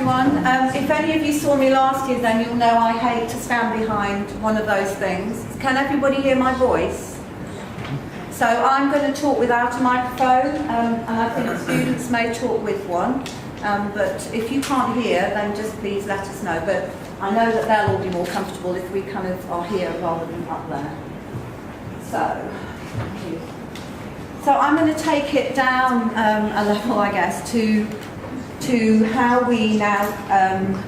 everyone. If any of you saw me last year, then you'll know I hate to stand behind one of those things. Can everybody hear my voice? So I'm going to talk without a microphone, and I think students may talk with one. But if you can't hear, then just please let us know. But I know that they'll all be more comfortable if we kind of are here rather than up there. So I'm going to take it down a level, I guess, to how we now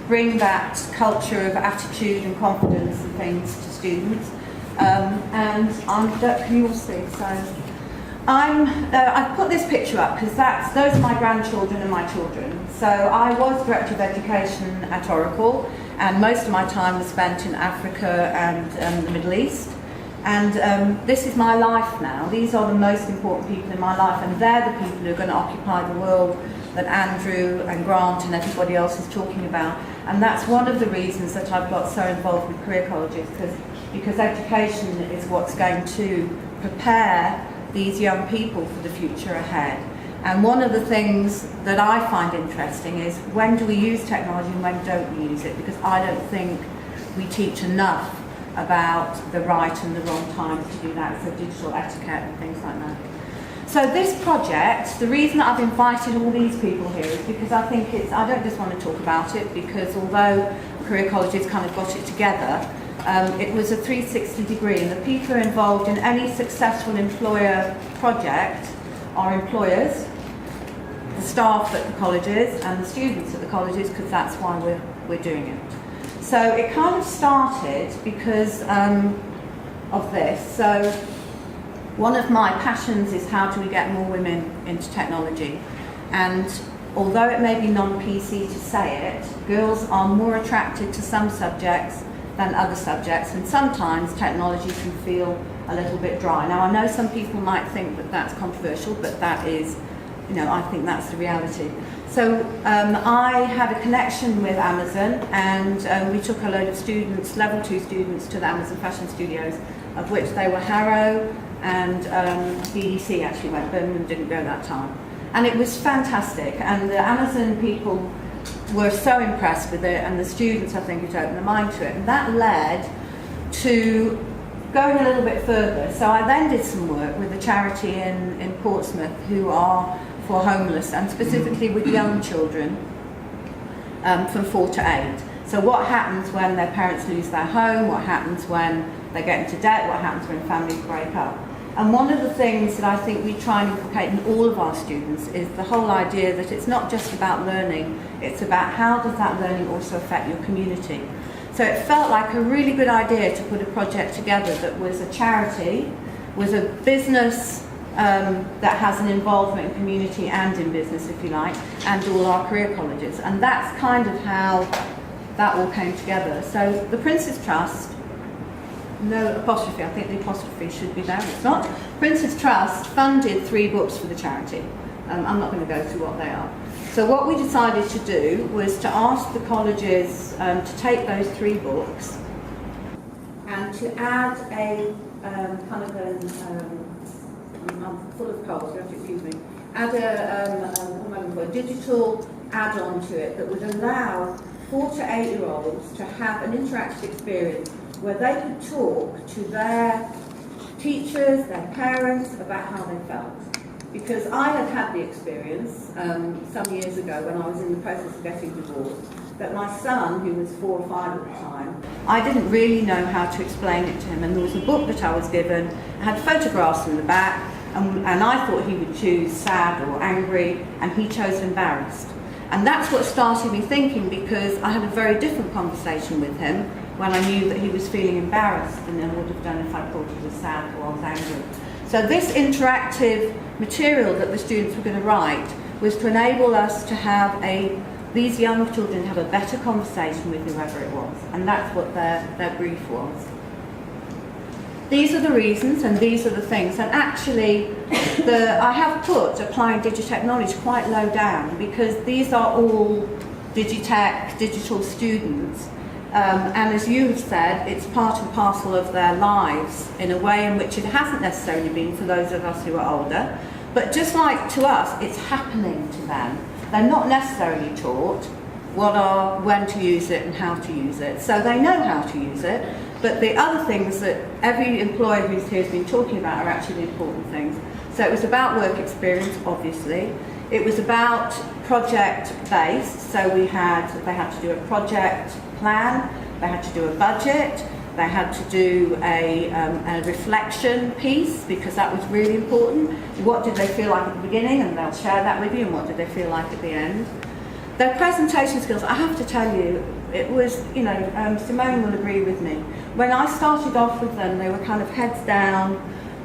bring that culture of attitude and confidence and things to students. Can you all see? So I've put this picture up because those are my grandchildren and my children. So I was Director of Education at Oracle, and most of my time was spent in Africa and the Middle East. And this is my life now. These are the most important people in my life, and they're the people who are going to occupy the world that Andrew and Grant and everybody else is talking about. And that's one of the reasons that I've got so involved with career colleges, because education is what's going to prepare these young people for the future ahead. And one of the things that I find interesting is, when do we use technology and when don't we use it? Because I don't think we teach enough about the right and the wrong times to do that, so digital etiquette and things like that. So this project, the reason that I've invited all these people here is because I think I don't just want to talk about it, because although career colleges kind of got it together, it was a 360 degree, and the people who are involved in any successful employer project are employers, the staff at the colleges and the students at the colleges, because that's why we're doing it. So it kind of started because of this. So one of my passions is how do we get more women into technology. And although it may be non-PC to say it, girls are more attracted to some subjects than other subjects, and sometimes technology can feel a little bit dry. Now I know some people might think that that's controversial, but that is, I think that's the reality. So I had a connection with Amazon, and we took a load of students, level 2 students, to the Amazon Fashion Studios, of which they were Harrow and BDC actually went, Birmingham didn't go that time. And it was fantastic, and the Amazon people were so impressed with it, and the students, I think, it opened their mind to it. And that led to going a little bit further. So I then did some work with a charity in Portsmouth who are for homeless, and specifically with young children from 4 to 8. So what happens when their parents lose their home, what happens when they get into debt, what happens when families break up. And one of the things that I think we try and inculcate in all of our students is the whole idea that it's not just about learning, it's about how does that learning also affect your community. So it felt like a really good idea to put a project together that was a charity, was a business that has an involvement in community and in business, if you like, and all our career colleges. And that's kind of how that all came together. So the Prince's Trust, no apostrophe, I think the apostrophe should be there, it's not. Prince's Trust funded 3 books for the charity. I'm not going to go through what they are. So what we decided to do was to ask the colleges to take those 3 books and to add a I'm full of colds, you have to excuse me, add a digital add-on to it that would allow 4 to 8-year-olds to have an interactive experience where they could talk to their teachers, their parents, about how they felt. Because I had the experience some years ago when I was in the process of getting divorced, that my son, who was 4 or 5 at the time, I didn't really know how to explain it to him, and there was a book that I was given, it had photographs in the back, and I thought he would choose sad or angry, and he chose embarrassed. And that's what started me thinking, because I had a very different conversation with him when I knew that he was feeling embarrassed than I would have done if I thought he was sad or I was angry. So this interactive material that the students were going to write was to enable us to have these young children have a better conversation with whoever it was, and that's what their brief was. These are the reasons and these are the things, and actually I have put applying digitechnology quite low down, because these are all Digitech, digital students, and as you have said, it's part and parcel of their lives in a way in which it hasn't necessarily been for those of us who are older, but just like to us, it's happening to them. They're not necessarily taught, when to use it and how to use it. So they know how to use it, but the other things that every employer who's here has been talking about are actually the important things. So it was about work experience, obviously. It was about project-based, so they had to do a project plan, they had to do a budget, they had to do a reflection piece, because that was really important. What did they feel like at the beginning, and they'll share that with you, and what did they feel like at the end. Their presentation skills, I have to tell you, it was, Simone will agree with me. When I started off with them, they were kind of heads down,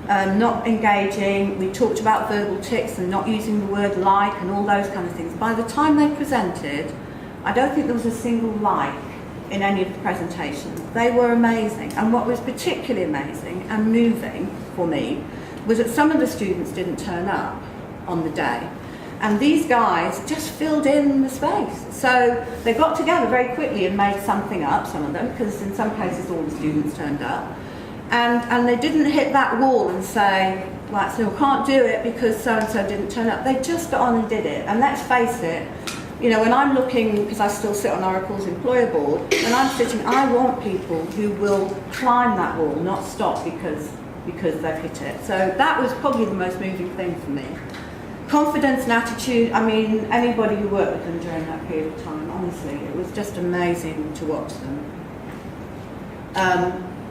not engaging. We talked about verbal tics and not using the word like and all those kind of things. By the time they presented, I don't think there was a single like in any of the presentations. They were amazing. And what was particularly amazing and moving for me was that some of the students didn't turn up on the day. And these guys just filled in the space. So they got together very quickly and made something up, some of them, because in some cases all the students turned up. And they didn't hit that wall and say, right, so we can't do it because so-and-so didn't turn up. They just got on and did it. And let's face it, when I'm looking, because I still sit on Oracle's employer board, when I'm sitting, I want people who will climb that wall, not stop because they've hit it. So that was probably the most moving thing for me. Confidence and attitude, anybody who worked with them during that period of time, honestly, it was just amazing to watch them.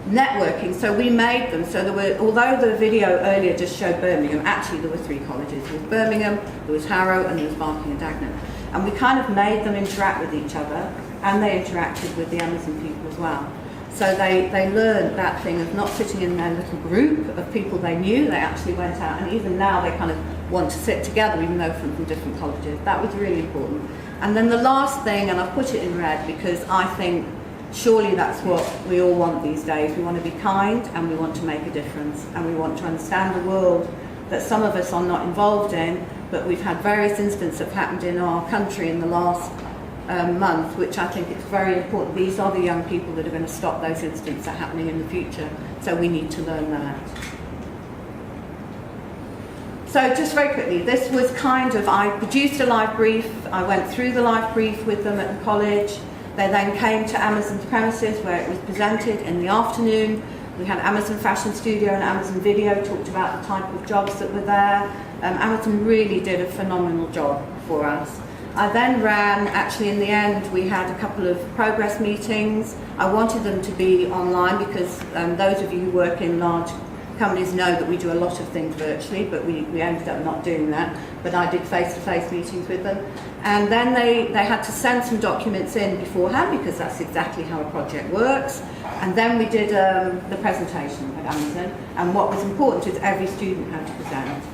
Networking, so we made them, so there were, although the video earlier just showed Birmingham, actually there were 3 colleges. There was Birmingham, there was Harrow, and there was Barking and Dagenham. And we kind of made them interact with each other, and they interacted with the Amazon people as well. So they learned that thing of not sitting in their little group of people they knew. They actually went out, and even now they kind of want to sit together, even though from different colleges. That was really important. And then the last thing, and I've put it in red because I think surely that's what we all want these days. We want to be kind, and we want to make a difference, and we want to understand the world that some of us are not involved in, but we've had various incidents that have happened in our country in the last month, which I think is very important. These are the young people that are going to stop those incidents that are happening in the future, so we need to learn that. So just very quickly, this was I produced a live brief, I went through the live brief with them at the college. They then came to Amazon's premises where it was presented in the afternoon. We had Amazon Fashion Studio and Amazon Video talked about the type of jobs that were there. Amazon really did a phenomenal job for us. I then ran, actually in the end, we had a couple of progress meetings. I wanted them to be online because those of you who work in large companies know that we do a lot of things virtually, but we ended up not doing that. But I did face-to-face meetings with them. And then they had to send some documents in beforehand because that's exactly how a project works. And then we did the presentation at Amazon. And what was important is every student had to present.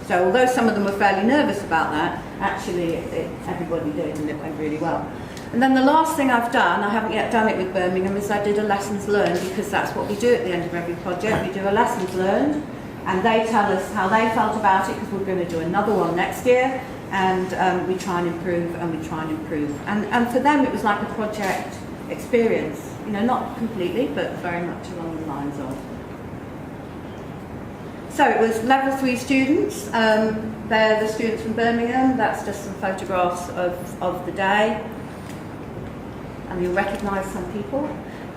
So although some of them were fairly nervous about that, actually everybody did, and it went really well. And then the last thing I've done, I haven't yet done it with Birmingham, is I did a lessons learned, because that's what we do at the end of every project. We do a lessons learned, and they tell us how they felt about it, because we're going to do another one next year, and we try and improve, and we try and improve. And for them, it was like a project experience, not completely, but very much along the lines of. So it was level 3 students. They're the students from Birmingham. That's just some photographs of the day. And you'll recognise some people.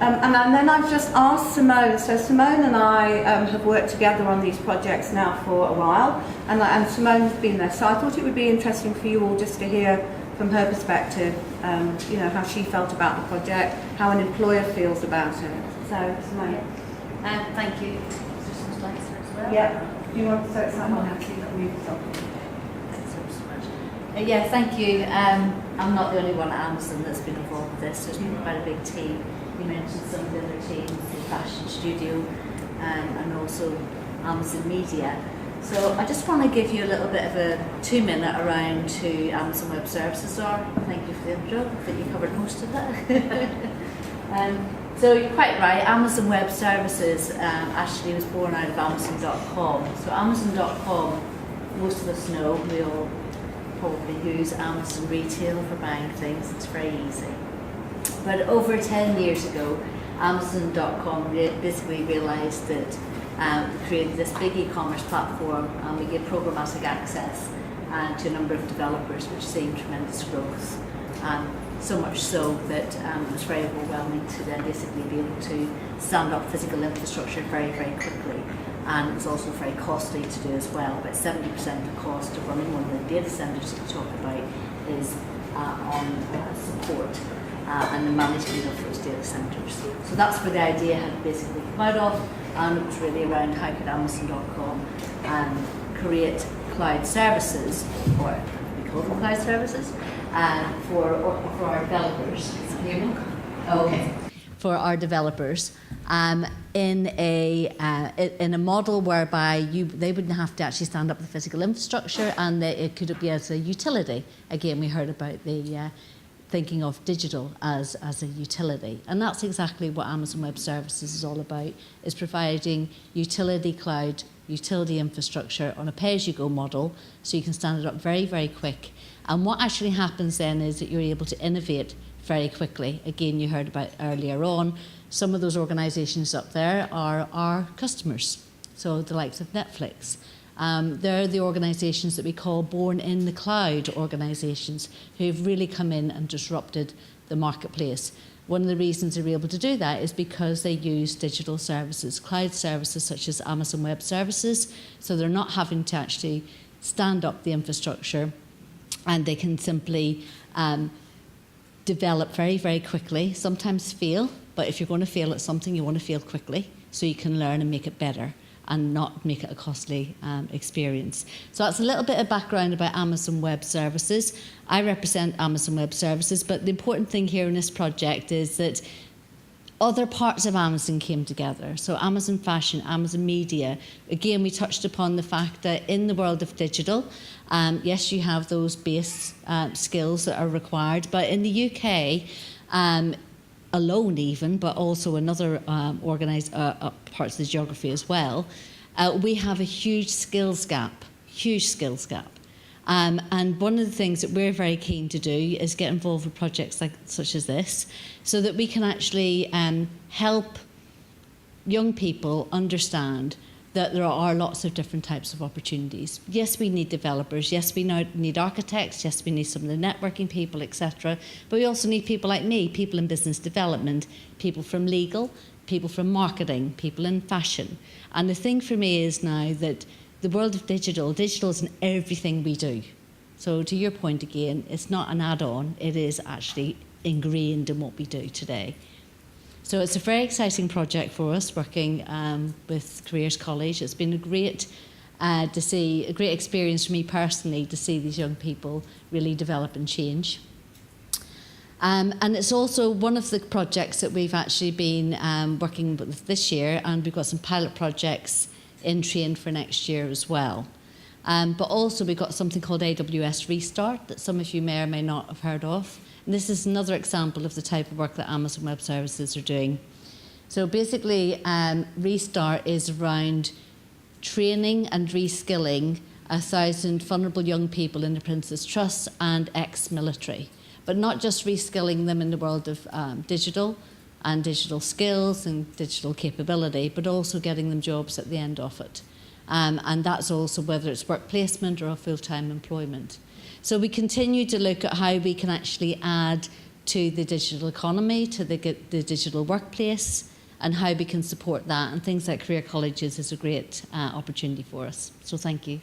And then I've just asked Simone. So Simone and I have worked together on these projects now for a while. And Simone's been there. So I thought it would be interesting for you all just to hear from her perspective, how she felt about the project, how an employer feels about it. So Simone. Thank you. Yeah. Do you want to say something? Actually, let me stop. Thanks so much. Yeah, thank you. I'm not the only one at Amazon that's been involved with this. There's been quite a big team. You mentioned some of the other teams, the Fashion Studio, and also Amazon Media. So I just want to give you a little bit of a 2-minute around who Amazon Web Services are. Thank you for the intro. I think you covered most of it. So you're quite right, Amazon Web Services actually was born out of Amazon.com. So Amazon.com, most of us know, we all probably use Amazon Retail for buying things, it's very easy. But over 10 years ago, Amazon.com basically realised that we created this big e-commerce platform, and we gave programmatic access to a number of developers, which seen tremendous growth. And so much so that it was very overwhelming to then basically be able to stand up physical infrastructure very, very quickly. And it was also very costly to do as well. About 70% of the cost of running one of the data centres that we talk about is on support and the management of those data centres. So that's where the idea had basically come out of, and it was really around how could Amazon.com create cloud services, or we call them cloud services, for our developers. Can you hear me? Oh, okay. For our developers, in a model whereby they wouldn't have to actually stand up the physical infrastructure, and it could be as a utility. Again, we heard about the thinking of digital as a utility, and that's exactly what Amazon Web Services is all about: is providing utility cloud, utility infrastructure on a pay-as-you-go model, so you can stand it up very, very quick. And what actually happens then is that you're able to innovate very quickly. Again, you heard about earlier on, some of those organisations up there are our customers, so the likes of Netflix. They're the organisations that we call born in the cloud organisations, who've really come in and disrupted the marketplace. One of the reasons they're able to do that is because they use digital services, cloud services such as Amazon Web Services, so they're not having to actually stand up the infrastructure, and they can simply develop very, very quickly, sometimes fail, but if you're going to fail at something, you want to fail quickly so you can learn and make it better and not make it a costly experience. So that's a little bit of background about Amazon Web Services. I represent Amazon Web Services, but the important thing here in this project is that other parts of Amazon came together. So Amazon Fashion, Amazon Media. Again, we touched upon the fact that in the world of digital, yes, you have those base skills that are required, but in the UK, alone even, but also in other parts of the geography as well, we have a huge skills gap. And one of the things that we're very keen to do is get involved with projects such as this, so that we can actually help young people understand that there are lots of different types of opportunities. Yes, we need developers. Yes, we need architects. Yes, we need some of the networking people, etc. But we also need people like me, people in business development, people from legal, people from marketing, people in fashion. And the thing for me is now that the world of digital is in everything we do. So to your point again, it's not an add-on, it is actually ingrained in what we do today. So it's a very exciting project for us, working with Careers College. It's been a great experience for me personally to see these young people really develop and change. And it's also one of the projects that we've actually been working with this year, and we've got some pilot projects in train for next year as well. But also we've got something called AWS Restart that some of you may or may not have heard of. And this is another example of the type of work that Amazon Web Services are doing. So basically, Restart is around training and reskilling 1,000 vulnerable young people in the Prince's Trust and ex-military. But not just reskilling them in the world of digital and digital skills and digital capability, but also getting them jobs at the end of it. And that's also whether it's work placement or a full-time employment. So we continue to look at how we can actually add to the digital economy, to the digital workplace, and how we can support that. And things like career colleges is a great opportunity for us. So thank you.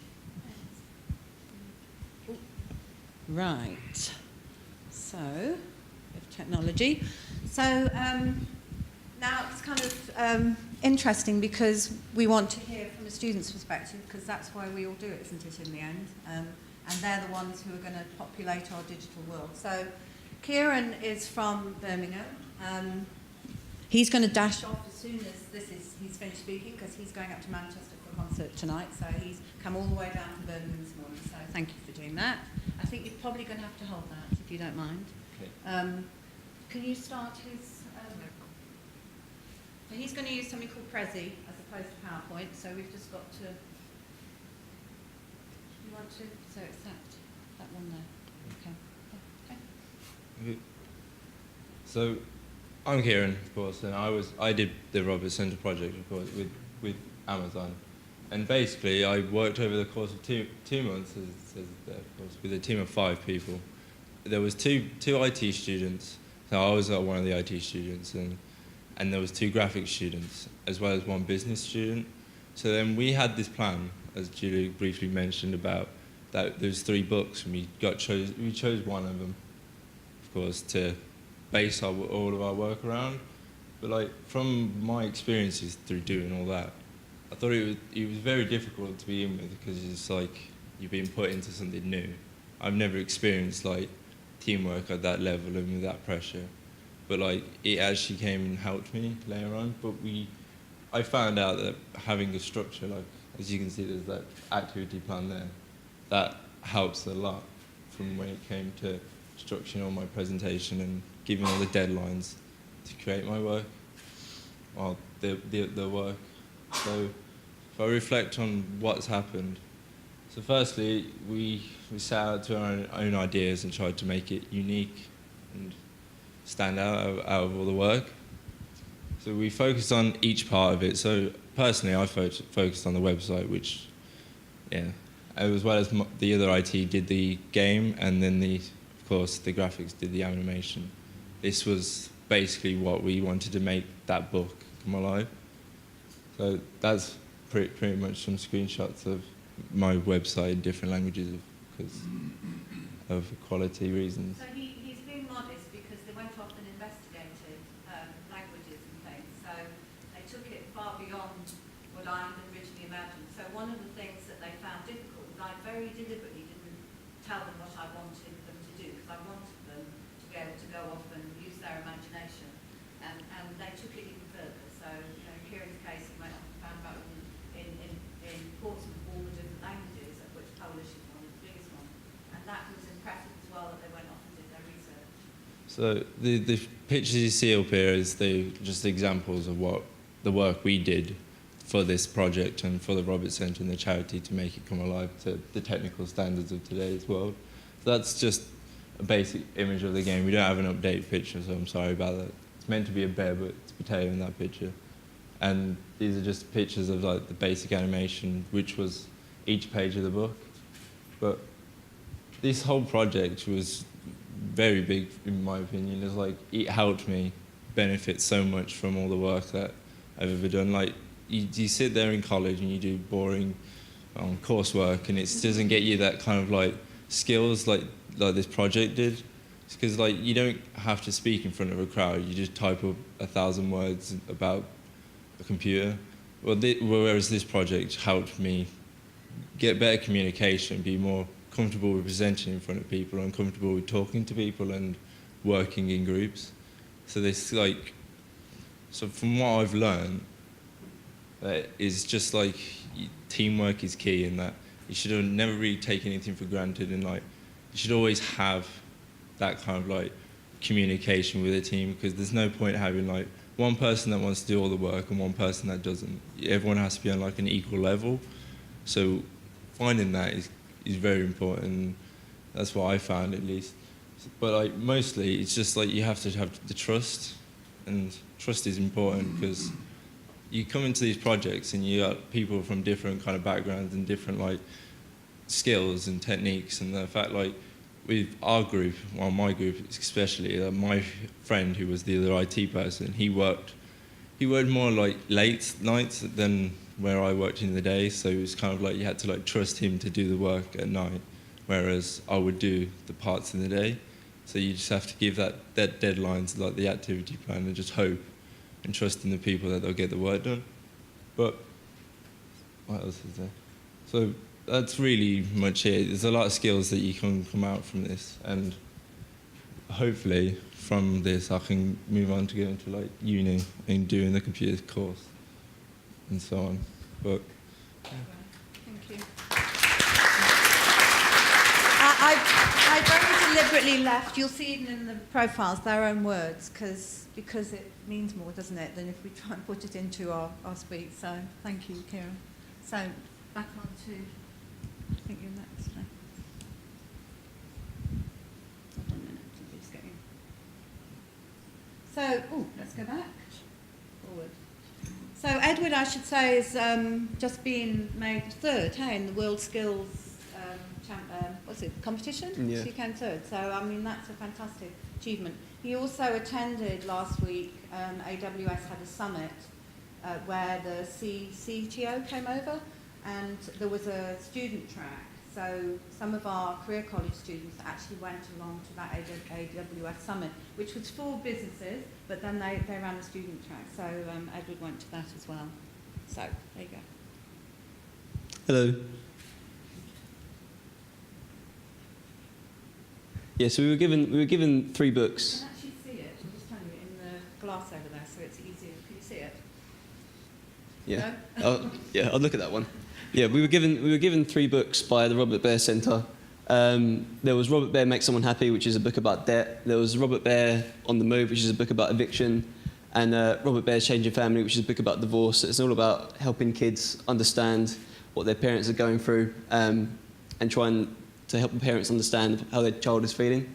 Right. So, with technology. So now it's kind of interesting because we want to hear from a student's perspective, because that's why we all do it, isn't it, in the end? And they're the ones who are going to populate our digital world. So Kieran is from Birmingham. He's going to dash off as soon as he's finished speaking, because he's going up to Manchester for a concert tonight. So he's come all the way down from Birmingham this morning. So thank you for doing that. I think you're probably going to have to hold that, if you don't mind. Okay. Can you start his... so he's going to use something called Prezi as opposed to PowerPoint. So we've just got to... You want to... So it's that one there. Okay. Okay. So I'm Kieran, of course, and I did the Roberts Centre project, of course, with Amazon. And basically, I worked over the course of two months, as there, of course, with a team of 5 people. there was two IT students. So I was one of the IT students, and there was 2 graphics students, as well as 1 business student. So then we had this plan, as Julie briefly mentioned, about that there's 3 books, and we chose one of them, of course, to base all of our work around. But like from my experiences through doing all that, I thought it was very difficult to begin with, because it's like you're being put into something new. I've never experienced like teamwork at that level and with that pressure, but like it actually came and helped me later on. But I found out that having a structure, like as you can see, there's that activity plan there, that helps a lot from when it came to structuring all my presentation and giving all the deadlines to create my work, or the work. So if I reflect on what's happened, so firstly, we set out to our own ideas and tried to make it unique and stand out of all the work. So we focused on each part of it. So personally, I focused on the website, which, yeah, as well as the other IT did the game, and then of course, the graphics did the animation. This was basically what we wanted to make that book come alive. So that's pretty much some screenshots of my website in different languages because of quality reasons. So he's being modest because they went off and investigated languages and things. So they took it far beyond what I had originally imagined. So one of the things that they found difficult was I very deliberately didn't tell them what I wanted them to do, because I wanted them to be able to go off and use their imagination. And they took it even further. So, you know, in Kieran's case, he went off and found out in Portsmouth all the different languages, of which Polish is one of the biggest ones. And that was impressive as well, that they went off and did their research. So the pictures you see up here is just examples of what the work we did for this project and for the Roberts Centre and the charity to make it come alive to the technical standards of today's world. So that's just a basic image of the game. We don't have an updated picture, so I'm sorry about that. It's meant to be a bear, but it's a potato in that picture. And these are just pictures of like the basic animation, which was each page of the book. But this whole project was very big, in my opinion. It's like it helped me benefit so much from all the work that I've ever done. Like you sit there in college and you do boring coursework, and it doesn't get you that kind of like skills like this project did. It's because like you don't have to speak in front of a crowd. You just type up 1,000 words about a computer. Whereas this project helped me get better communication, be more comfortable with presenting in front of people, and comfortable with talking to people and working in groups. So from what I've learned, is just like teamwork is key, and that you should never really take anything for granted, and like you should always have that kind of like communication with a team, because there's no point having like one person that wants to do all the work and one person that doesn't. Everyone has to be on like an equal level. So finding that is very important. That's what I found, at least. But like mostly it's just like you have to have the trust, and trust is important because you come into these projects and you got people from different kind of backgrounds and different like skills and techniques, and the fact like with our group, well, my group especially, my friend who was the other IT person, he worked more like late nights than where I worked in the day, so it was kind of like you had to like trust him to do the work at night, whereas I would do the parts in the day. So you just have to give that deadline to like the activity plan and just hope and trust in the people that they'll get the work done. But what else is there? So that's really much it. There's a lot of skills that you can come out from this, and hopefully from this I can move on to go into like uni and doing the computer course and so on. But thank you. I very deliberately left, you'll see even in the profiles, their own words, because it means more, doesn't it, than if we try and put it into our speech. So thank you, Kieran. So back on to, I think you're next. No? Hold on a minute, somebody's getting. So, let's go back. Forward. So Edward, I should say, is just being made third, in the World Skills, was it, competition? Yeah. She came third. So, I mean, that's a fantastic achievement. He also attended last week, AWS had a summit where the CTO came over, and there was a student track. So some of our career college students actually went along to that AWS summit, which was for businesses, but then they ran a student track. So Edward went to that as well. So there you go. Hello. Yeah, so we were given 3 books. You can actually see it. I'm just telling you in the glass over there, so it's easier. Can you see it? Yeah. No? Yeah, I'll look at that one. Yeah, we were given 3 books by the Robert Bear Centre. There was Robert Bear Makes Someone Happy, which is a book about debt. There was Robert Bear On the Move, which is a book about eviction. And Robert Bear's Changing Family, which is a book about divorce. It's all about helping kids understand what their parents are going through, and trying to help the parents understand how their child is feeling.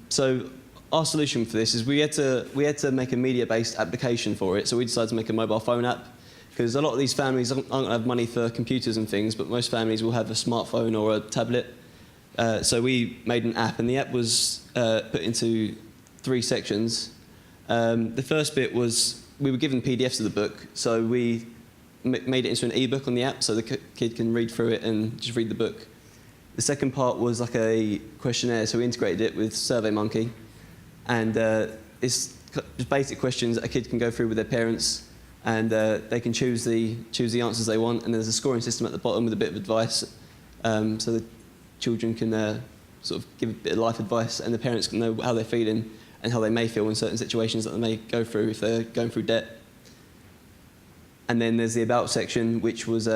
So our solution for this is we had to make a media-based application for it. So we decided to make a mobile phone app, because a lot of these families aren't going to have money for computers and things, but most families will have a smartphone or a tablet. So we made an app, and the app was put into 3 sections. The first bit was we were given PDFs of the book, so we made it into an ebook on the app, so the kid can read through it and just read the book. The second part was like a questionnaire, so we integrated it with SurveyMonkey, and it's just basic questions that a kid can go through with their parents, and they can choose the answers they want, and there's a scoring system at the bottom with a bit of advice, so the children can sort of give a bit of life advice, and the parents can know how they're feeling and how they may feel in certain situations that they may go through if they're going through debt. And then there's the About section, which was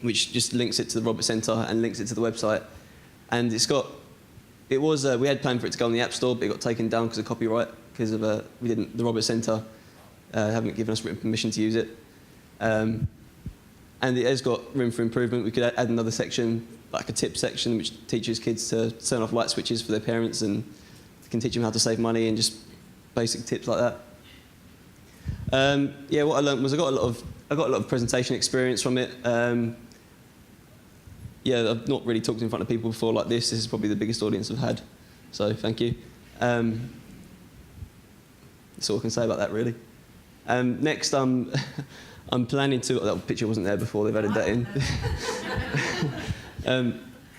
which just links it to the Robert Centre and links it to the website. And we had planned for it to go on the App Store, but it got taken down because of copyright, because of the Robert Centre haven't given us written permission to use it. And it has got room for improvement. We could add another section, like a tip section, which teaches kids to turn off light switches for their parents, and can teach them how to save money and just basic tips like that. Yeah, what I learned was I got a lot of presentation experience from it. Yeah, I've not really talked in front of people before like this. This is probably the biggest audience I've had, so thank you. That's all I can say about that, really. Next, I'm planning to. That picture wasn't there before. They've added that in.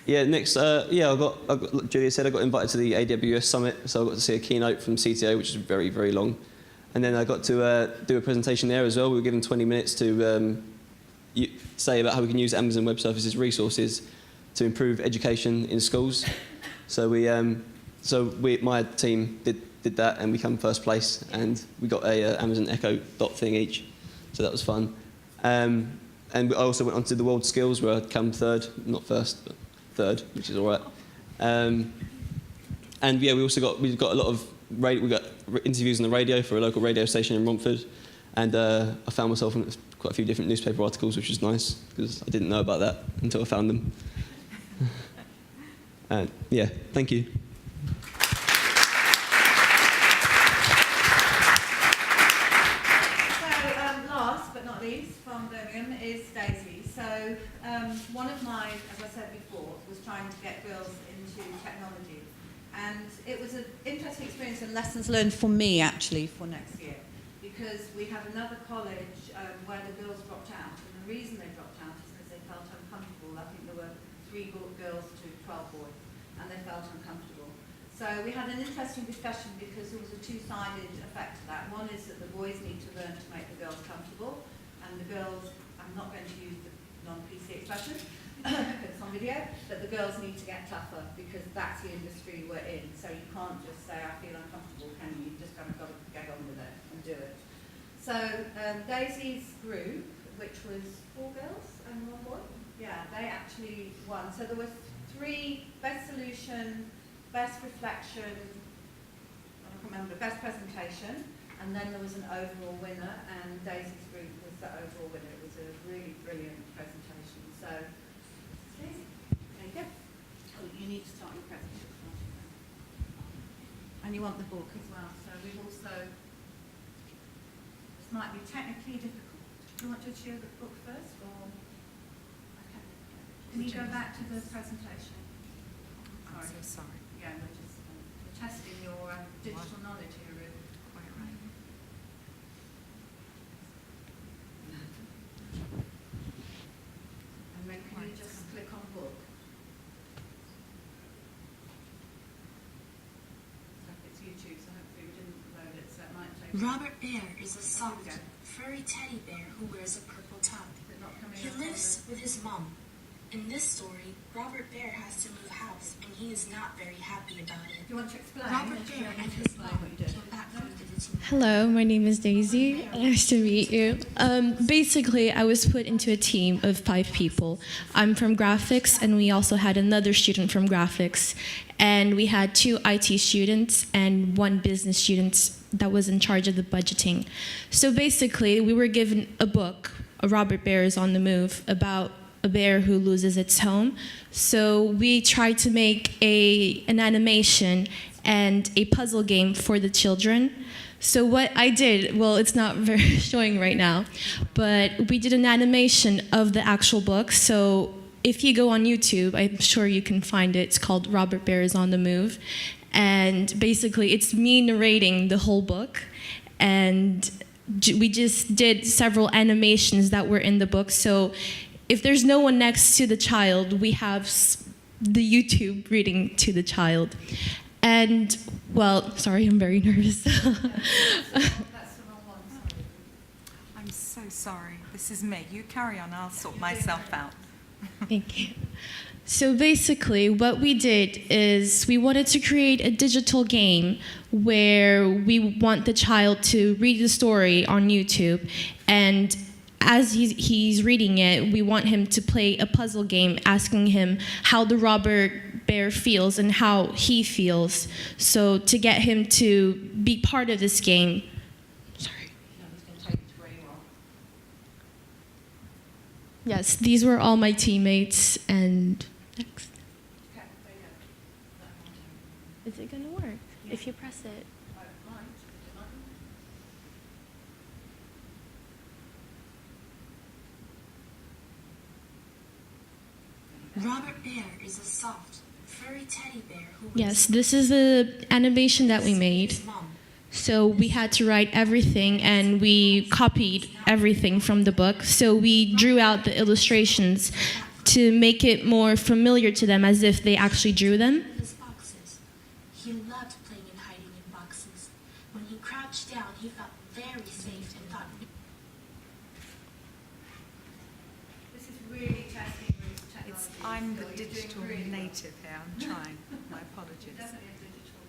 Yeah, next. Yeah, like Julia said, I got invited to the AWS summit, so I got to see a keynote from CTO, which is very, very long. And then I got to do a presentation there as well. We were given 20 minutes to say about how we can use Amazon Web Services resources to improve education in schools. So my team did that, and we came first place, and we got a Amazon Echo Dot thing each. So that was fun. And I also went on to the World Skills, where I came third, not first, but third, which is all right. And yeah, we've got a lot of we got interviews on the radio for a local radio station in Romford, and I found myself in quite a few different newspaper articles, which was nice because I didn't know about that until I found them. Yeah, thank you. Last but not least, from Birmingham is Daisy. So one of my, as I said before, was trying to get girls into technology. And it was an interesting experience and lessons learned for me, actually, for next year. Because we had another college where the girls dropped out. And the reason they dropped out is because they felt uncomfortable. I think there were 3 girls to 12 boys, and they felt uncomfortable. So we had an interesting discussion because there was a 2-sided effect to that. One is that the boys need to learn to make the girls comfortable, and the girls, I'm not going to use the non-PC expression, it's on video, but the girls need to get tougher because that's the industry we're in. So you can't just say, I feel uncomfortable, can you? You've just kind of got to get on with it and do it. So Daisy's group, which was 4 girls and 1 boy, yeah, they actually won. So there was 3, best solution, best reflection, I don't remember, best presentation, and then there was an overall winner, and Daisy's group was the overall winner. It was a really brilliant presentation. So, Daisy, there you go. Oh, you need to start your presentation. And you want the book as well. So we've also, this might be technically difficult. Do you want to show the book first, or? Okay. Can you go back to the presentation? I'm so sorry. Yeah, we're testing your digital knowledge here, Ruth. Quite right. And then can you just click on book? It's YouTube, so hopefully we didn't load it, so it might take... Robert Bear is a soft, furry teddy bear who wears a purple top. Is it not coming He up on lives with his mom. In this story, Robert Bear has to move house, and he is not very happy about it. Do you want to explain? Robert Bear and his mom came back from visiting. Hello, my name is Daisy. Nice to meet you. Basically, I was put into a team of 5 people. I'm from graphics, and we also had another student from graphics. And we had 2 IT students and 1 business student that was in charge of the budgeting. So basically, we were given a book, A Robert Bear is on the Move, about a bear who loses its home. So we tried to make an animation and a puzzle game for the children. So what I did, well, it's not very showing right now, but we did an animation of the actual book. So if you go on YouTube, I'm sure you can find it. It's called Robert Bear is on the Move. And basically, it's me narrating the whole book. And we just did several animations that were in the book. So if there's no one next to the child, we have the YouTube reading to the child. And, well, sorry, I'm very nervous. That's the wrong one, sorry. I'm so sorry. This is me. You carry on. I'll sort myself out. Thank you. So basically, what we did is we wanted to create a digital game where we want the child to read the story on YouTube, and as he's reading it, we want him to play a puzzle game asking him how the Robert Bear feels and how he feels. So to get him to be part of this game. Sorry. No, he's going to take it to where you are. Yes, these were all my teammates, and next. Okay, there you go. Is it going to work if you press it? Robert Bear is a soft, furry teddy bear who wears Yes, this is the animation that we made. his mom. So we had to write everything, and we copied everything from the book. So we drew out the illustrations to make it more familiar to them, as if they actually drew them. His boxes. He loved playing and hiding in boxes. When he crouched down, he felt very safe and thought, This is really testing Ruth's technology. I'm the You're doing digital really well. native here. I'm trying. My apologies. Definitely a digital.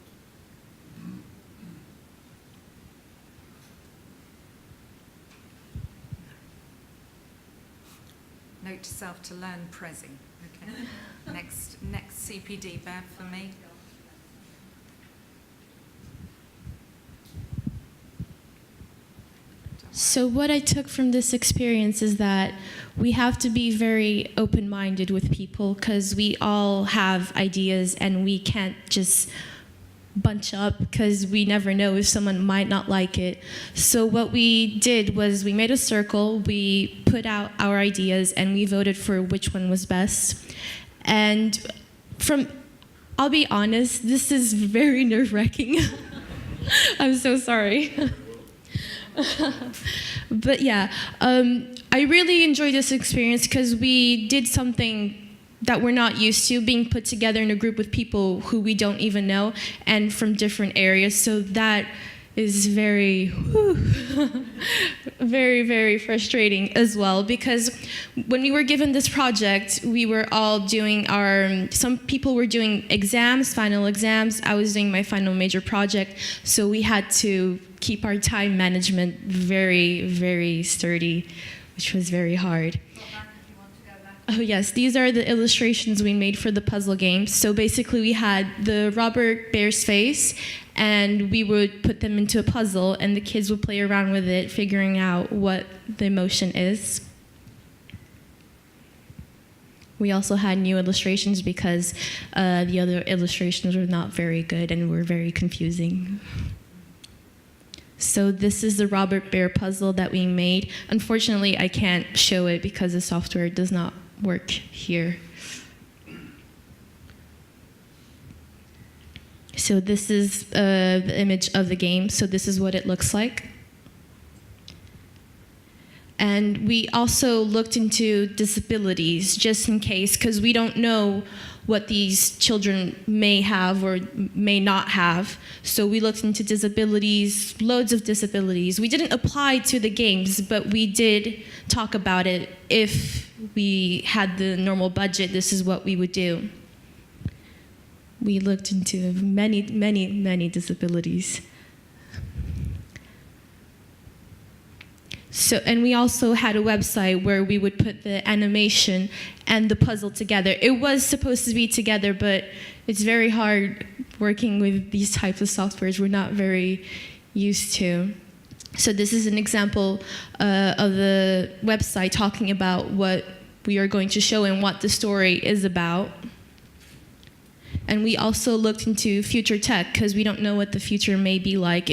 Note to self to learn Prezi. Okay. Next CPD, Bear, for me. So what I took from this experience is that we have to be very open-minded with people, because we all have ideas and we can't just bunch up because we never know if someone might not like it. So what we did was we made a circle, we put out our ideas, and we voted for which one was best. And I'll be honest, this is very nerve-wracking. I'm so sorry. But yeah, I really enjoyed this experience because we did something that we're not used to, being put together in a group with people who we don't even know and from different areas. So that is very, very, very frustrating as well, because when we were given this project, we were all doing some people were doing exams, final exams. I was doing my final major project, so we had to keep our time management very, very sturdy, which was very hard. Oh yes, these are the illustrations we made for the puzzle game. So basically we had the Robert Bear's face, and we would put them into a puzzle, and the kids would play around with it, figuring out what the emotion is. We also had new illustrations because the other illustrations were not very good and were very confusing. So this is the Robert Bear puzzle that we made. Unfortunately, I can't show it because the software does not work here. So this is the image of the game. So this is what it looks like. And we also looked into disabilities, just in case, because we don't know what these children may have or may not have. So we looked into disabilities, loads of disabilities. We didn't apply to the games, but we did talk about it. If we had the normal budget, this is what we would do. We looked into many, many, many disabilities. So, and we also had a website where we would put the animation and the puzzle together. It was supposed to be together, but it's very hard working with these types of softwares we're not very used to. So this is an example of the website talking about what we are going to show and what the story is about. And we also looked into future tech, because we don't know what the future may be like.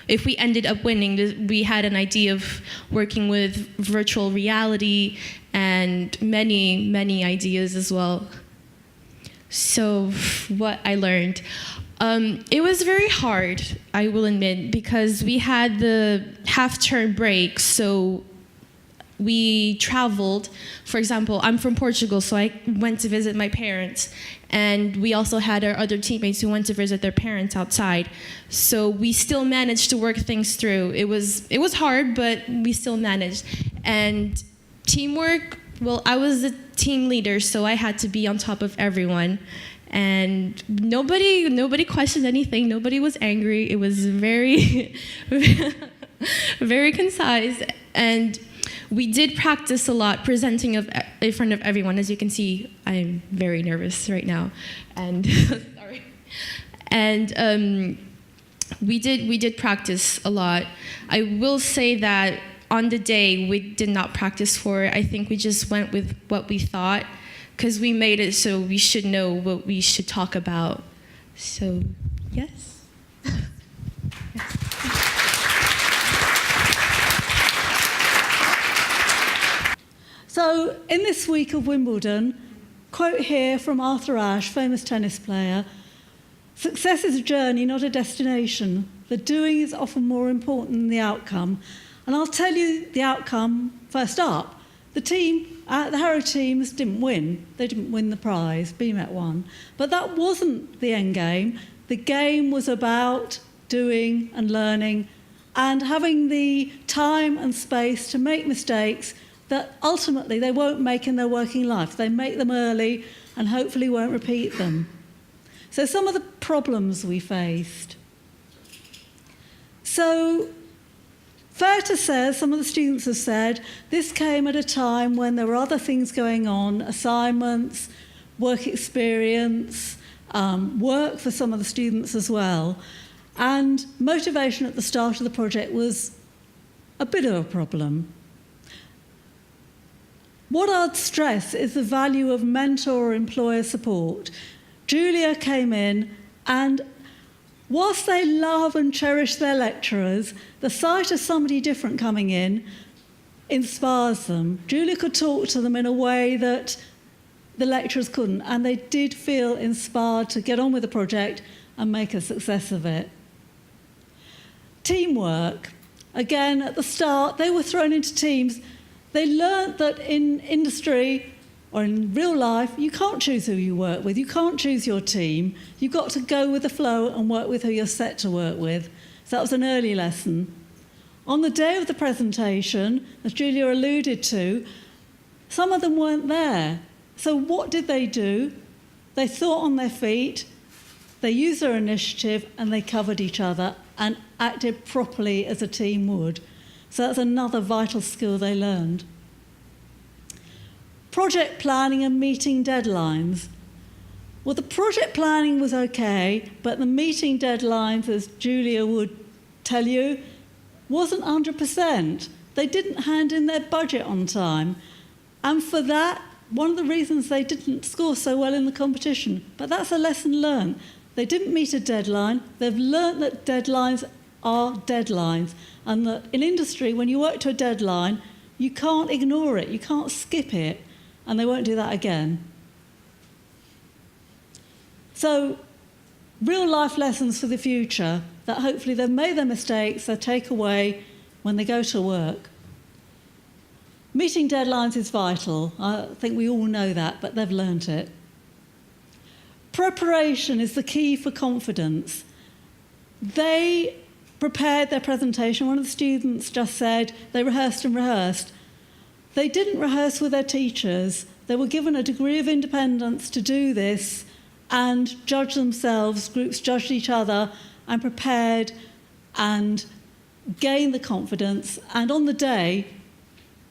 If we ended up winning, we had an idea of working with virtual reality and many, many ideas as well. So what I learned. It was very hard, I will admit, because we had the half-term break, so we traveled. For example, I'm from Portugal, so I went to visit my parents, and we also had our other teammates who went to visit their parents outside. So we still managed to work things through. It was hard, but we still managed. And teamwork, well, I was the team leader, so I had to be on top of everyone. And nobody questioned anything. Nobody was angry. It was very, very concise. And we did practice a lot presenting in front of everyone. As you can see, I'm very nervous right now, and sorry. And we did practice a lot. I will say that on the day we did not practice for it. I think we just went with what we thought, because we made it so we should know what we should talk about. So, yes. So, in this week of Wimbledon, quote here from Arthur Ashe, famous tennis player, "Success is a journey, not a destination. The doing is often more important than the outcome." And I'll tell you the outcome first up. The Harrow teams didn't win. They didn't win the prize. BMET won. But that wasn't the end game. The game was about doing and learning and having the time and space to make mistakes that ultimately they won't make in their working life. They make them early and hopefully won't repeat them. So some of the problems we faced. So fair to say, some of the students have said, this came at a time when there were other things going on, assignments, work experience, work for some of the students as well. And motivation at the start of the project was a bit of a problem. What I'd stress is the value of mentor or employer support. Julia came in, and whilst they love and cherish their lecturers, the sight of somebody different coming in inspires them. Julia could talk to them in a way that the lecturers couldn't, and they did feel inspired to get on with the project and make a success of it. Teamwork. Again, at the start, they were thrown into teams. They learnt that in industry or in real life, you can't choose who you work with. You can't choose your team. You've got to go with the flow and work with who you're set to work with. So that was an early lesson. On the day of the presentation, as Julia alluded to, some of them weren't there. So what did they do? They thought on their feet, they used their initiative, and they covered each other and acted properly as a team would. So that's another vital skill they learned. Project planning and meeting deadlines. Well, the project planning was okay, but the meeting deadlines, as Julia would tell you, wasn't 100%. They didn't hand in their budget on time. And for that, one of the reasons they didn't score so well in the competition. But that's a lesson learned. They didn't meet a deadline. They've learned that deadlines are deadlines, and that in industry, when you work to a deadline, you can't ignore it, you can't skip it. and they won't do that again. So, real life lessons for the future that hopefully they've made their mistakes, they'll take away when they go to work. Meeting deadlines is vital. I think we all know that, but they've learnt it. Preparation is the key for confidence. They prepared their presentation. One of the students just said they rehearsed and rehearsed. They didn't rehearse with their teachers. They were given a degree of independence to do this and judge themselves. Groups judged each other and prepared and gained the confidence. And on the day,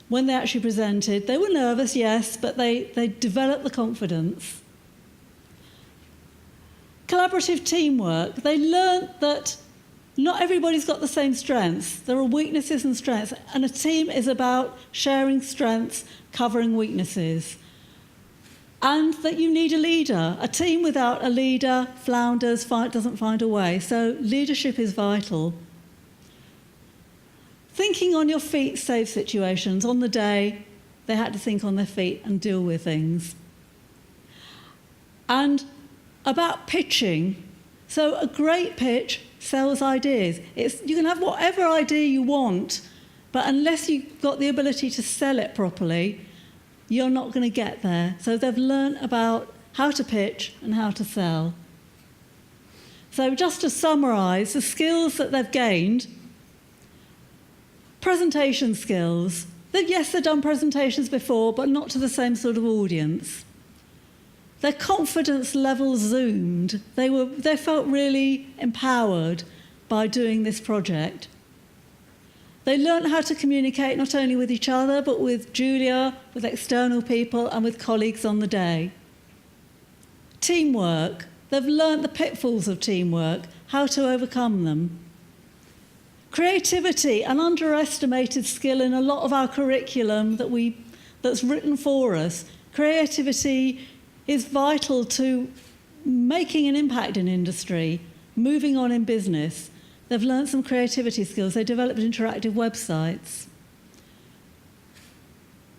when they actually presented, they were nervous, yes, but they developed the confidence. Collaborative teamwork. They learnt that not everybody's got the same strengths. There are weaknesses and strengths, and a team is about sharing strengths, covering weaknesses. And that you need a leader. A team without a leader flounders, doesn't find a way. So leadership is vital. Thinking on your feet saves situations. On the day, they had to think on their feet and deal with things. And about pitching. So a great pitch sells ideas. You can have whatever idea you want, but unless you've got the ability to sell it properly, you're not going to get there. So they've learnt about how to pitch and how to sell. So just to summarise, the skills that they've gained: presentation skills. Yes, they've done presentations before, but not to the same sort of audience. Their confidence level zoomed. They felt really empowered by doing this project. They learnt how to communicate not only with each other, but with Julia, with external people, and with colleagues on the day. Teamwork. They've learnt the pitfalls of teamwork, how to overcome them. Creativity, an underestimated skill in a lot of our curriculum that's written for us. Creativity is vital to making an impact in industry, moving on in business. They've learned some creativity skills. They developed interactive websites.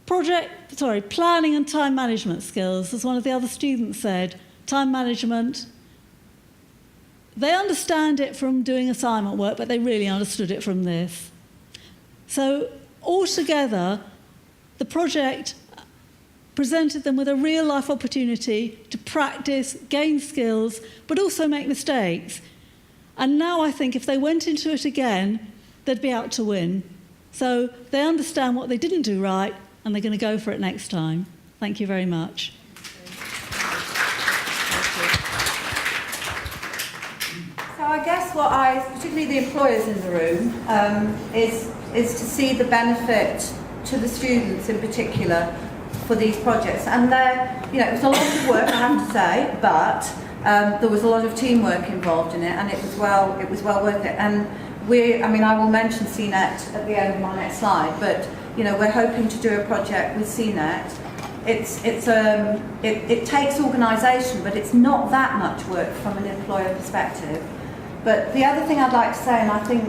Planning and time management skills, as one of the other students said. Time management. They understand it from doing assignment work, but they really understood it from this. So altogether, the project presented them with a real-life opportunity to practice, gain skills, but also make mistakes. And now I think if they went into it again, they'd be out to win. So they understand what they didn't do right, and they're going to go for it next time. Thank you very much. So I guess particularly the employers in the room, is to see the benefit to the students in particular for these projects. And it was a lot of work, I have to say, but there was a lot of teamwork involved in it, and it was well worth it. And I will mention CNET at the end of my next slide, but we're hoping to do a project with CNET. It takes organisation, but it's not that much work from an employer perspective. But the other thing I'd like to say, and I think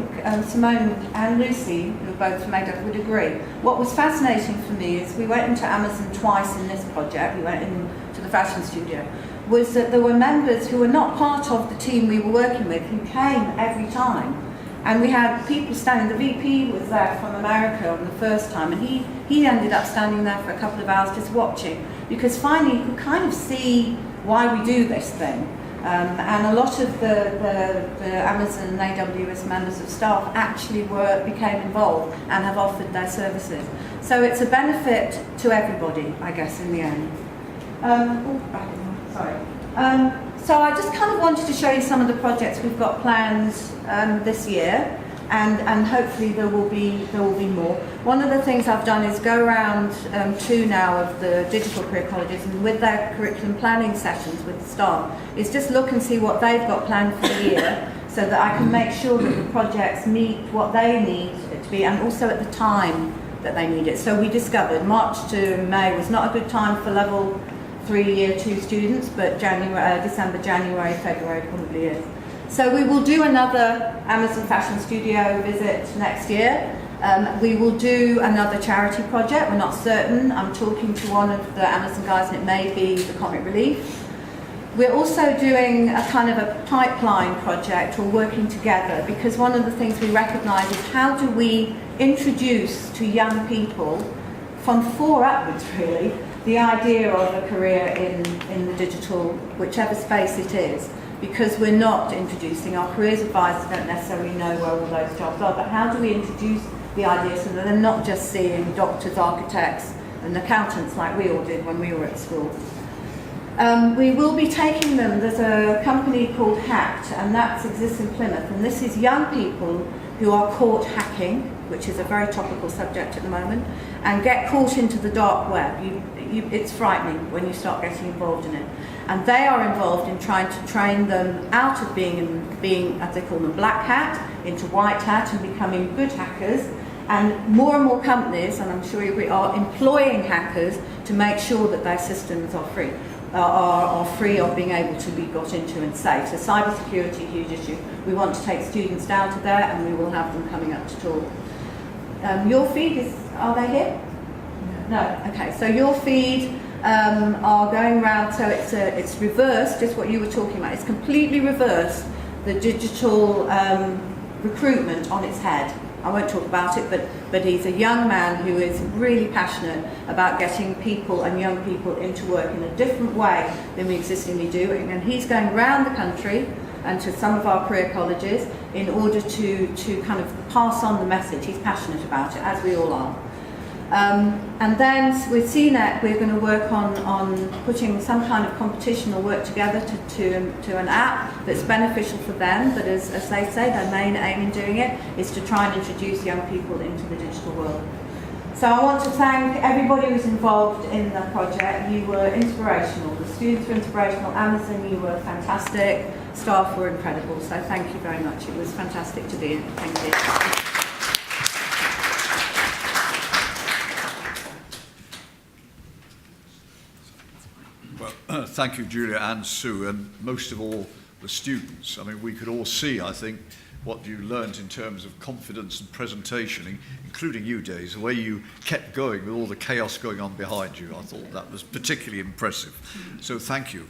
Simone and Lucy, who are both from AWS, would agree, what was fascinating for me is we went into Amazon twice in this project, we went into the fashion studio, was that there were members who were not part of the team we were working with who came every time. And we had people standing, the VP was there from America on the first time, and he ended up standing there for a couple of hours just watching, because finally you could kind of see why we do this thing. And a lot of the Amazon and AWS members of staff actually became involved and have offered their services. So it's a benefit to everybody, I guess, in the end. So I just kind of wanted to show you some of the projects we've got planned this year, and hopefully there will be more. One of the things I've done is go around two now of the digital career colleges, and with their curriculum planning sessions with the staff, is just look and see what they've got planned for the year, so that I can make sure that the projects meet what they need it to be, and also at the time that they need it. So we discovered March to May was not a good time for level 3 year 2 students, but December, January, February probably is. So we will do another Amazon Fashion Studio visit next year, We will do another charity project, we're not certain. I'm talking to one of the Amazon guys and it may be the Comic Relief. We're also doing a kind of a pipeline project, or working together, because one of the things we recognise is how do we introduce to young people, from 4 upwards really, the idea of a career in the digital, whichever space it is, because we're not introducing, our careers advisors don't necessarily know where all those jobs are, but how do we introduce the idea so that they're not just seeing doctors, architects and accountants like we all did when we were at school. We will be taking them, there's a company called Hacked, and that exists in Plymouth, and this is young people who are caught hacking, which is a very topical subject at the moment, and get caught into the dark web. It's frightening when you start getting involved in it. And they are involved in trying to train them out of being, as they call them, black hat, into white hat, and becoming good hackers. And more companies, and I'm sure you agree, are employing hackers to make sure that their systems are free. Are free of being able to be got into and safe. So cybersecurity, a huge issue. We want to take students down to there, and we will have them coming up to talk. Your feed is, are they here? No. Okay. So your feed are going around. So it's reversed. Just what you were talking about. It's completely reversed the digital recruitment on its head. I won't talk about it, but he's a young man who is really passionate about getting people and young people into work in a different way than we existingly do. And he's going around the country and to some of our career colleges in order to kind of pass on the message. He's passionate about it, as we all are. And then with CNET, we're going to work on putting some kind of competition or work together to an app that's beneficial for them, but as they say, their main aim in doing it is to try and introduce young people into the digital world. So I want to thank everybody who was involved in the project. You were inspirational. The students were inspirational. Amazon, you were fantastic. Staff were incredible. So thank you very much. It was fantastic to be here. Thank you. Thank you, Julia and Sue, and most of all, the students. I mean, we could all see, I think, what you learnt in terms of confidence and presentation, including you, Daisy, the way you kept going with all the chaos going on behind you. I thought that was particularly impressive. So thank you.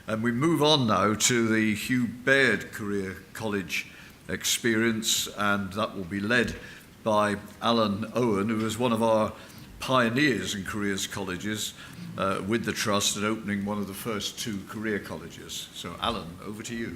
And we move on now to the Hugh Baird Career College experience, and that will be led by Alan Owen, who is one of our pioneers in careers colleges with the Trust and opening one of the first 2 career colleges. So Alan, over to you.